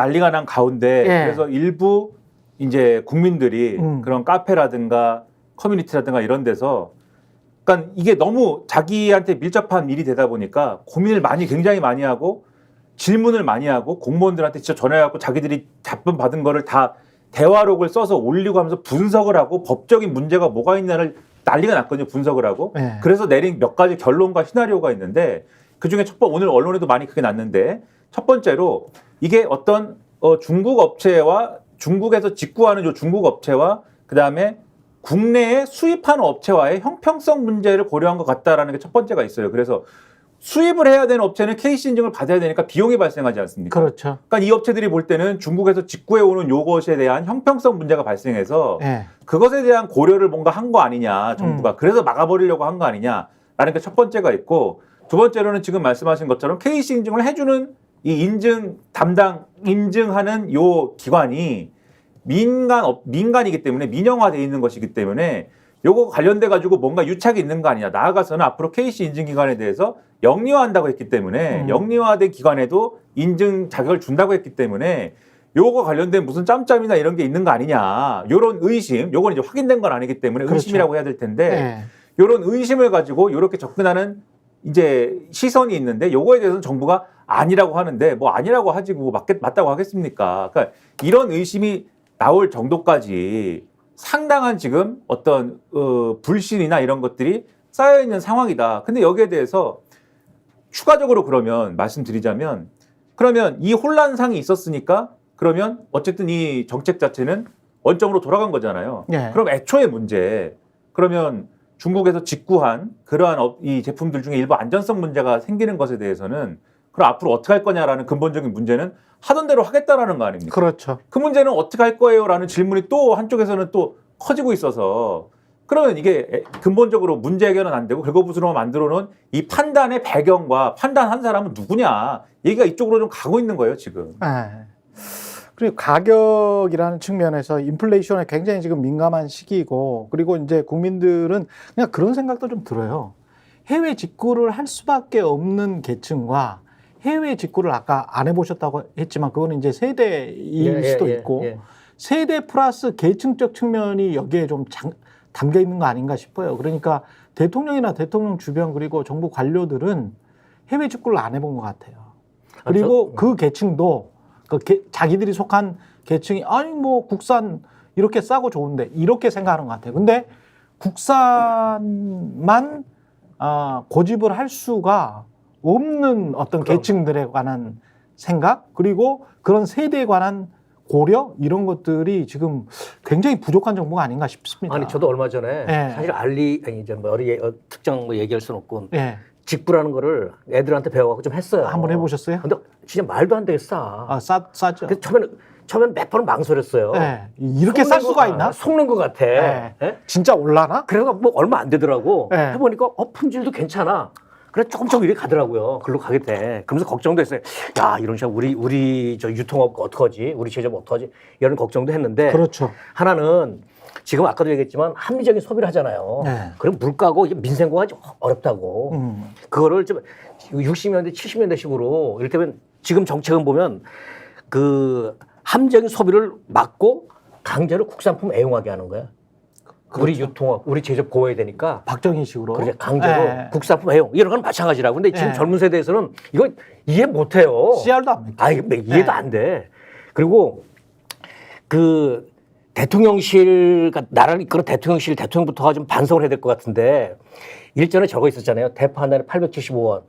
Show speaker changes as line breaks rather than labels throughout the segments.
난리가 난 가운데
예.
그래서 일부 이제 국민들이 그런 카페라든가 커뮤니티라든가 이런 데서 그러니까 이게 너무 자기한테 밀접한 일이 되다 보니까 고민을 굉장히 많이 하고 질문을 많이 하고 공무원들한테 직접 전화해갖고 자기들이 답변 받은 거를 다 대화록을 써서 올리고 하면서 분석을 하고 법적인 문제가 뭐가 있냐를 난리가 났거든요. 분석을 하고.
네.
그래서 내린 몇 가지 결론과 시나리오가 있는데 그중에 오늘 언론에도 많이 그게 났는데 첫 번째로 이게 어떤 중국 업체와 중국에서 직구하는 요 중국 업체와 그다음에 국내에 수입하는 업체와의 형평성 문제를 고려한 것 같다라는 게 첫 번째가 있어요. 그래서 수입을 해야 되는 업체는 KC 인증을 받아야 되니까 비용이 발생하지 않습니까?
그렇죠.
그러니까 이 업체들이 볼 때는 중국에서 직구해 오는 요것에 대한 형평성 문제가 발생해서
네.
그것에 대한 고려를 뭔가 한 거 아니냐 정부가 그래서 막아버리려고 한 거 아니냐라는 게 첫 번째가 있고 두 번째로는 지금 말씀하신 것처럼 KC 인증을 해주는 이 인증하는 요 기관이 민간이기 때문에 민영화되어 있는 것이기 때문에 요거 관련돼 가지고 뭔가 유착이 있는 거 아니냐. 나아가서는 앞으로 KC 인증 기관에 대해서 영리화한다고 했기 때문에 영리화된 기관에도 인증 자격을 준다고 했기 때문에 요거 관련된 무슨 짬짬이나 이런 게 있는 거 아니냐. 요런 의심, 요건 이제 확인된 건 아니기 때문에
그렇죠.
의심이라고 해야 될 텐데
네.
요런 의심을 가지고 요렇게 접근하는 이제 시선이 있는데 요거에 대해서는 정부가 아니라고 하는데 뭐 아니라고 하지 뭐 맞다고 하겠습니까? 그러니까 이런 의심이 나올 정도까지 상당한 지금 어떤 불신이나 이런 것들이 쌓여 있는 상황이다. 근데 여기에 대해서 추가적으로 그러면 말씀드리자면 그러면 이 혼란상이 있었으니까 그러면 어쨌든 이 정책 자체는 원점으로 돌아간 거잖아요.
네.
그럼 애초에 문제 그러면 중국에서 직구한 그러한 이 제품들 중에 일부 안전성 문제가 생기는 것에 대해서는 그럼 앞으로 어떻게 할 거냐라는 근본적인 문제는 하던 대로 하겠다라는 거 아닙니까?
그렇죠.
그 문제는 어떻게 할 거예요라는 질문이 또 한쪽에서는 또 커지고 있어서 그러면 이게 근본적으로 문제 해결은 안 되고 긁어부스러 만들어 놓은 이 판단의 배경과 판단한 사람은 누구냐 얘기가 이쪽으로 좀 가고 있는 거예요 지금.
네. 그리고 가격이라는 측면에서 인플레이션에 굉장히 지금 민감한 시기이고 그리고 이제 국민들은 그냥 그런 생각도 좀 들어요. 해외 직구를 할 수밖에 없는 계층과 해외 직구를 아까 안 해보셨다고 했지만 그거는 이제 세대일 수도 있고 세대 플러스 계층적 측면이 여기에 좀 담겨 있는 거 아닌가 싶어요. 그러니까 대통령이나 대통령 주변 그리고 정부 관료들은 해외 직구를 안 해본 것 같아요. 그리고 그 계층도 자기들이 속한 계층이 아니 뭐 국산 이렇게 싸고 좋은데 이렇게 생각하는 것 같아요. 근데 국산만 고집을 할 수가 없는 어떤 계층들에 관한 생각 그리고 그런 세대에 관한 고려 이런 것들이 지금 굉장히 부족한 정보가 아닌가 싶습니다.
아니 저도 얼마 전에 사실 이제 뭐 특정 뭐 얘기할 수는 없고 직구라는 거를 애들한테 배워갖고 좀 했어요.
한번 해보셨어요?
근데 진짜 말도 안 되게 싸.
싸죠.
그래서 처음에는 몇 번은 망설였어요.
이렇게 쌀 수가 있나?
속는 것 같아.
진짜 올라나?
그래서 뭐 얼마 안 되더라고. 해보니까 품질도 괜찮아. 그래 조금 이렇게 가더라고요. 글로 가게 돼. 그러면서 걱정도 했어요. 야 이런 식으로 우리 저 유통업 어떡하지? 우리 제조업 어떡하지? 이런 걱정도 했는데.
그렇죠.
하나는 지금 아까도 얘기했지만 합리적인 소비를 하잖아요. 그럼 물가고 민생고가 좀 어렵다고. 그거를 좀 60년대, 70년대식으로 이를테면 지금 정책은 보면 그 함정인 소비를 막고 강제로 국산품 애용하게 하는 거야. 그렇죠. 우리 유통업, 우리 제조업 보호해야 되니까.
박정희식으로.
그렇죠. 강제로 국산품 애용. 이런 건 마찬가지라고. 근데 지금 젊은 세대에서는 이거 이해 못 해요.
씨알도 안 믿죠.
이해도 안 돼. 그리고 그 대통령실, 나라를 이끌어 대통령부터가 좀 반성을 해야 될 것 같은데 일전에 저거 있었잖아요. 대파 한 달에 875원.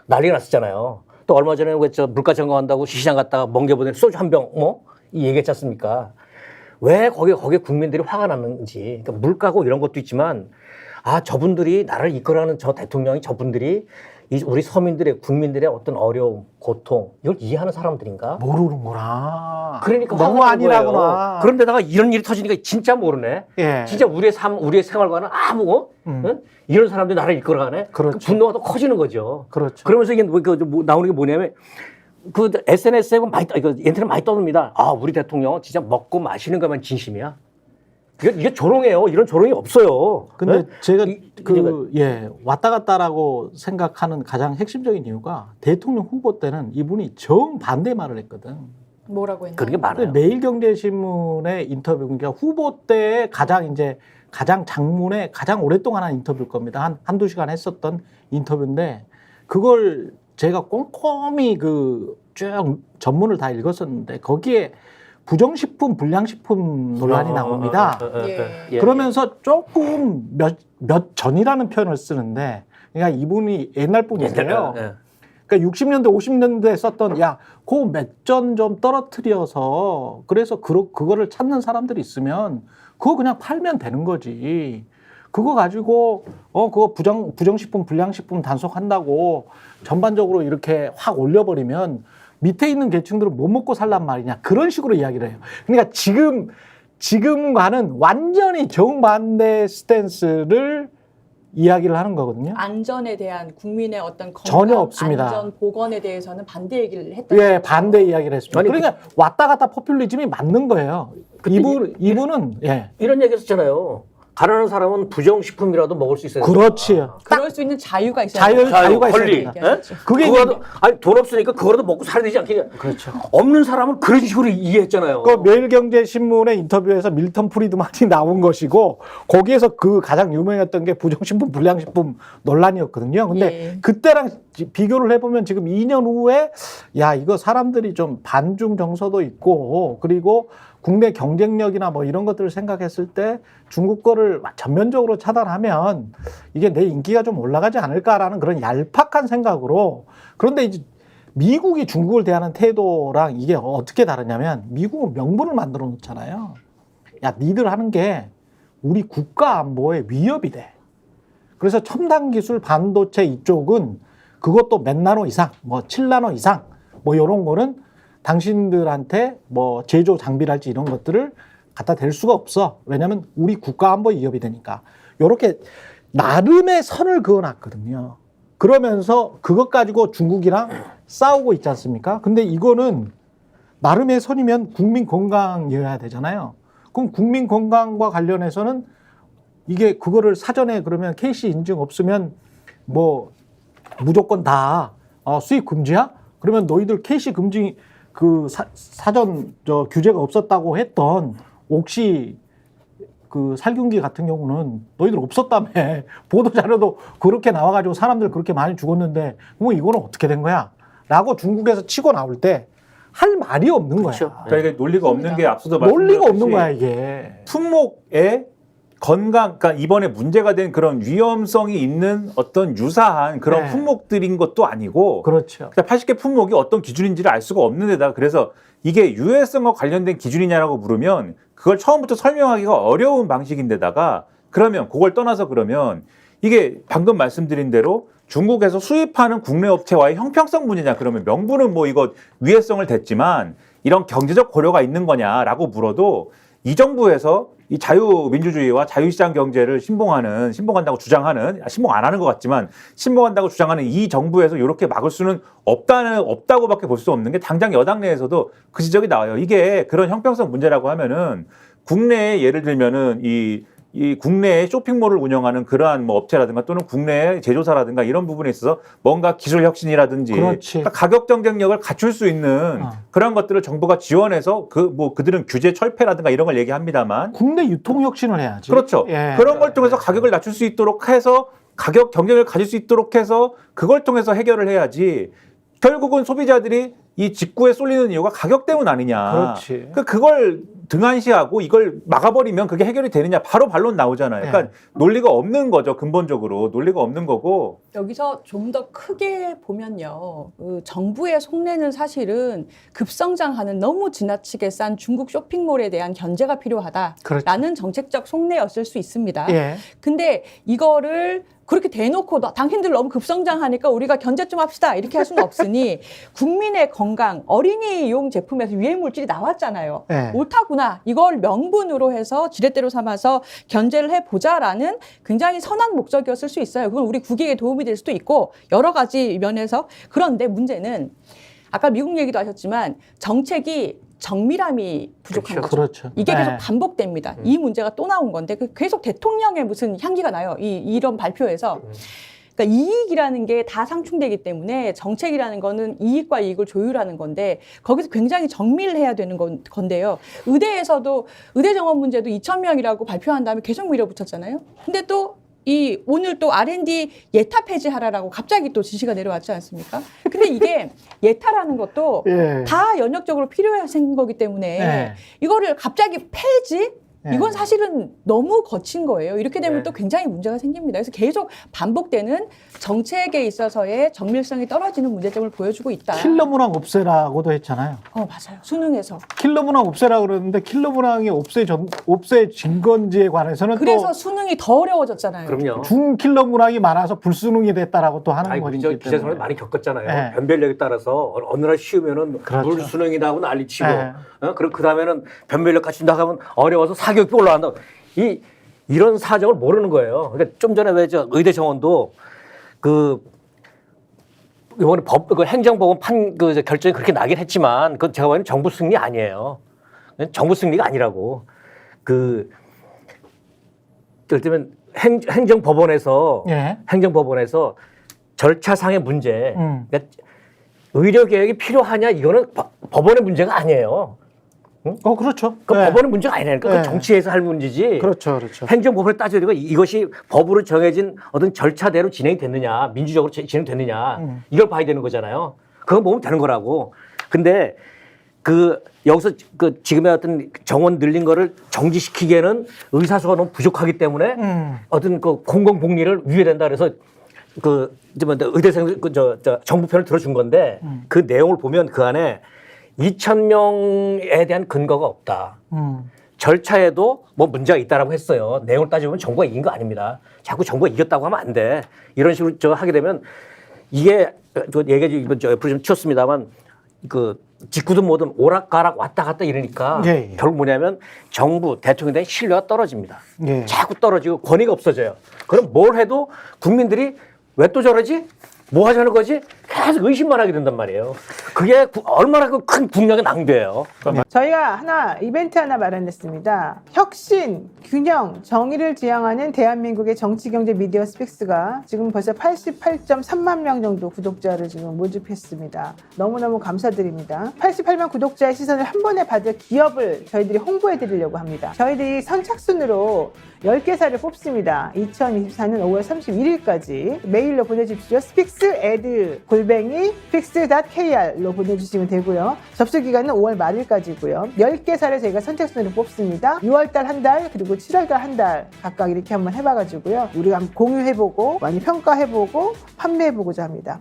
난리가 났었잖아요. 또 얼마 전에 저 물가 점검한다고 시장 갔다가 멍게 보내 소주 한 병, 이 얘기했지 않습니까? 왜 거기에 국민들이 화가 났는지. 그러니까 물가고 이런 것도 있지만, 저분들이 나라를 이끌어가는 저 대통령이 저분들이 우리 서민들의, 국민들의 어떤 어려움, 고통, 이걸 이해하는 사람들인가?
모르는구나.
그러니까
너무 아니라구나.
그런데다가 이런 일이 터지니까 진짜 모르네. 진짜 우리의 삶, 우리의 생활과는 응? 이런 사람들이 나라를 이끌어가네.
그렇죠.
분노가 더 커지는 거죠.
그렇죠.
그러면서 이게 나오는 게 뭐냐면 그 SNS에 인터넷 많이 떠듭니다. 우리 대통령은 진짜 먹고 마시는 것만 진심이야. 이게 조롱이에요. 이런 조롱이 없어요.
근데 제가 왔다 갔다라고 생각하는 가장 핵심적인 이유가 대통령 후보 때는 이분이 정반대 말을 했거든.
뭐라고 했나요?
그런 게 많아요.
매일경제신문의 인터뷰, 그러니까 후보 때 가장 장문에 가장 오랫동안 한 인터뷰일 겁니다. 한두 시간 했었던 인터뷰인데 그걸 제가 꼼꼼히 쭉 전문을 다 읽었었는데 거기에 부정식품, 불량식품 논란이 나옵니다.
예.
그러면서 조금 몇 전이라는 표현을 쓰는데, 그러니까 이분이 옛날 분이세요. 그러니까 60년대, 50년대에 썼던 그 몇 전 좀 떨어뜨려서 그래서 그거를 찾는 사람들이 있으면 그거 그냥 팔면 되는 거지. 그거 가지고 그거 부정식품, 불량식품 단속한다고 전반적으로 이렇게 확 올려버리면 밑에 있는 계층들은 못 먹고 살란 말이냐, 그런 식으로 이야기를 해요. 그러니까 지금과는 완전히 정반대 스탠스를 이야기를 하는 거거든요.
안전에 대한 국민의 어떤 건강,
전혀 없습니다.
안전, 보건에 대해서는 반대 얘기를 했다.
예, 반대 이야기를 했습니다.
아니,
그러니까 왔다 갔다 포퓰리즘이 맞는 거예요. 이분은 예.
이런 얘기 했었잖아요. 가난한 사람은 부정식품이라도 먹을 수 있어야 된다.
그렇지요.
그럴 수 있는 자유가 있어야
자유가 있어야
권리.
된다.
예?
그게
그거라도, 아니 돈 없으니까 그거라도 먹고 살아야 되지 않겠냐.
그렇죠.
없는 사람은 그런 식으로 이해했잖아요.
그 매일경제신문의 인터뷰에서 밀턴 프리드만이 나온 것이고 거기에서 그 가장 유명했던 게 부정식품, 불량식품 논란이었거든요. 근데
예.
그때랑 비교를 해보면 지금 2년 후에 이거 사람들이 좀 반중 정서도 있고 그리고 국내 경쟁력이나 뭐 이런 것들을 생각했을 때 중국 거를 전면적으로 차단하면 이게 내 인기가 좀 올라가지 않을까라는 그런 얄팍한 생각으로. 그런데 이제 미국이 중국을 대하는 태도랑 이게 어떻게 다르냐면 미국은 명분을 만들어 놓잖아요. 니들 하는 게 우리 국가 안보에 위협이 돼. 그래서 첨단 기술 반도체 이쪽은 그것도 몇 나노 이상, 뭐 7나노 이상, 뭐 이런 거는 당신들한테 뭐 제조 장비랄지 이런 것들을 갖다 댈 수가 없어. 왜냐하면 우리 국가 안보에 위협이 되니까. 이렇게 나름의 선을 그어놨거든요. 그러면서 그것 가지고 중국이랑 싸우고 있지 않습니까? 근데 이거는 나름의 선이면 국민 건강이어야 되잖아요. 그럼 국민 건강과 관련해서는 이게 그거를 사전에 그러면 KC 인증 없으면 뭐 무조건 다 수입 금지야? 그러면 너희들 KC 금지 사전 규제가 없었다고 했던 옥시 살균기 같은 경우는 너희들 없었다며. 보도 자료도 그렇게 나와가지고 사람들 그렇게 많이 죽었는데 뭐 이거는 어떻게 된 거야? 라고 중국에서 치고 나올 때 할 말이 없는
그렇죠.
거야.
그러니까 이게 논리가 없는 게 앞서도
논리가 없는
말씀드렸듯이
거야 이게.
품목의 건강, 그러니까 이번에 문제가 된 그런 위험성이 있는 어떤 유사한 그런
네.
품목들인 것도 아니고
그렇죠.
80개 품목이 어떤 기준인지를 알 수가 없는 데다가 그래서 이게 유해성과 관련된 기준이냐라고 물으면 그걸 처음부터 설명하기가 어려운 방식인데다가 그러면 그걸 떠나서 그러면 이게 방금 말씀드린 대로 중국에서 수입하는 국내 업체와의 형평성 문제냐 그러면 명분은 뭐 이거 위해성을 댔지만 이런 경제적 고려가 있는 거냐라고 물어도 이 정부에서 이 자유민주주의와 자유시장 경제를 신봉한다고 주장하는, 신봉 안 하는 것 같지만 신봉한다고 주장하는 이 정부에서 이렇게 막을 수는 없다고밖에 볼 수 없는 게 당장 여당 내에서도 그 지적이 나와요. 이게 그런 형평성 문제라고 하면은 국내에 예를 들면은 이 국내에 쇼핑몰을 운영하는 그러한 뭐 업체라든가 또는 국내 제조사라든가 이런 부분에 있어서 뭔가 기술 혁신이라든지 그러니까 가격 경쟁력을 갖출 수 있는 그런 것들을 정부가 지원해서 그들은 규제 철폐라든가 이런 걸 얘기합니다만
국내 유통 혁신을 해야지.
그렇죠.
예.
그런 걸 통해서 가격을 낮출 수 있도록 해서 가격 경쟁을 가질 수 있도록 해서 그걸 통해서 해결을 해야지. 결국은 소비자들이 이 직구에 쏠리는 이유가 가격 때문 아니냐.
그렇지.
그걸 등한시하고 이걸 막아버리면 그게 해결이 되느냐. 바로 반론 나오잖아요. 그러니까 논리가 없는 거죠. 근본적으로. 논리가 없는 거고.
여기서 좀 더 크게 보면요. 정부의 속내는 사실은 급성장하는 너무 지나치게 싼 중국 쇼핑몰에 대한 견제가 필요하다라는
그렇죠.
정책적 속내였을 수 있습니다.
예.
근데 이거를 그렇게 대놓고 당신들 너무 급성장하니까 우리가 견제 좀 합시다 이렇게 할 수는 없으니 국민의 건강, 어린이용 제품에서 유해물질이 나왔잖아요.
네.
옳다구나. 이걸 명분으로 해서 지렛대로 삼아서 견제를 해보자라는 굉장히 선한 목적이었을 수 있어요. 그건 우리 국익에 도움이 될 수도 있고 여러 가지 면에서. 그런데 문제는 아까 미국 얘기도 하셨지만 정책이 정밀함이 부족한 거죠.
그렇죠.
이게 계속
네.
반복됩니다. 이 문제가 또 나온 건데 계속 대통령의 무슨 향기가 나요. 이런 발표에서. 그러니까 이익이라는 게 다 상충되기 때문에 정책이라는 거는 이익과 이익을 조율하는 건데 거기서 굉장히 정밀해야 되는 건데요. 의대에서도 의대 정원 문제도 2,000명이라고 발표한 다음에 계속 밀어붙였잖아요. 근데 또 오늘 또 R&D 예타 폐지하라라고 갑자기 또 지시가 내려왔지 않습니까? 근데 이게 예타라는 것도
예.
다 연역적으로 필요해 생긴 거기 때문에
네.
이거를 갑자기 폐지?
네.
이건 사실은 너무 거친 거예요. 이렇게 되면
네.
또 굉장히 문제가 생깁니다. 그래서 계속 반복되는 정책에 있어서의 정밀성이 떨어지는 문제점을 보여주고 있다.
킬러 문항 없애라고도 했잖아요.
맞아요. 수능에서.
킬러 문항 없애라 그러는데 킬러 문항이 없애진 건지에 관해서는
그래서
또
수능이 더 어려워졌잖아요.
그럼요.
중킬러 문항이 많아서 불수능이 됐다라고 또 하는
아니,
거기
저
때문에.
기자선을 많이 겪었잖아요.
네.
변별력에 따라서 어느 날 쉬우면은
그렇죠.
불수능이라고 난리치고,
네.
그 다음에는 변별력 갖춘다 하면 어려워서 사교육비 올라간다. 이런 사정을 모르는 거예요. 그러니까 좀 전에 왜 저 의대 정원도 이번에 행정법원 결정이 그렇게 나긴 했지만 그건 제가 보기에는 정부 승리 아니에요. 정부 승리가 아니라고. 예를 들면 행정법원에서
예.
행정법원에서 절차상의 문제,
음.
그러니까 의료 개혁이 필요하냐 이거는 법원의 문제가 아니에요.
그렇죠.
그
네.
법원의 문제가 아니라니까.
네.
그 정치에서 할 문제지.
그렇죠, 그렇죠.
행정법원에 따져야 되고 이것이 법으로 정해진 어떤 절차대로 진행이 됐느냐, 민주적으로 진행됐느냐 이걸 봐야 되는 거잖아요. 그거 보면 되는 거라고. 근데 여기서 지금의 어떤 정원 늘린 거를 정지시키기에는 의사수가 너무 부족하기 때문에 어떤 공공복리를 위배된다 그래서 의대생 정부 편을 들어준 건데 그 내용을 보면 그 안에 2,000명에 대한 근거가 없다. 절차에도 뭐 문제가 있다라고 했어요. 내용을 따져보면 정부가 이긴 거 아닙니다. 자꾸 정부가 이겼다고 하면 안 돼. 이런 식으로 하게 되면 이게 얘기가 옆으로 좀 튀었습니다만 직구든 뭐든 오락가락 왔다 갔다 이러니까
예, 예.
결국 뭐냐면 정부 대통령에 대한 신뢰가 떨어집니다.
예.
자꾸 떨어지고 권위가 없어져요. 그럼 뭘 해도 국민들이 왜 또 저러지? 뭐 하자는 거지? 계속 의심만 하게 된단 말이에요. 그게 얼마나 큰 국력의 낭비예요.
저희가 이벤트 하나 마련했습니다. 혁신, 균형, 정의를 지향하는 대한민국의 정치, 경제, 미디어 스픽스가 지금 벌써 88.3만 명 정도 구독자를 지금 모집했습니다. 너무너무 감사드립니다. 88만 구독자의 시선을 한 번에 받을 기업을 저희들이 홍보해 드리려고 합니다. 저희들이 선착순으로 10개사를 뽑습니다. 2024년 5월 31일까지 메일로 보내주십시오. spixed@fix.kr로 보내주시면 되고요. 접수 기간은 5월 말일까지고요. 10개사를 저희가 선착순으로 뽑습니다. 6월달 한 달, 그리고 7월달 한 달 각각 이렇게 한번 해봐가지고요. 우리가 한번 공유해보고 많이 평가해보고 판매해보고자 합니다.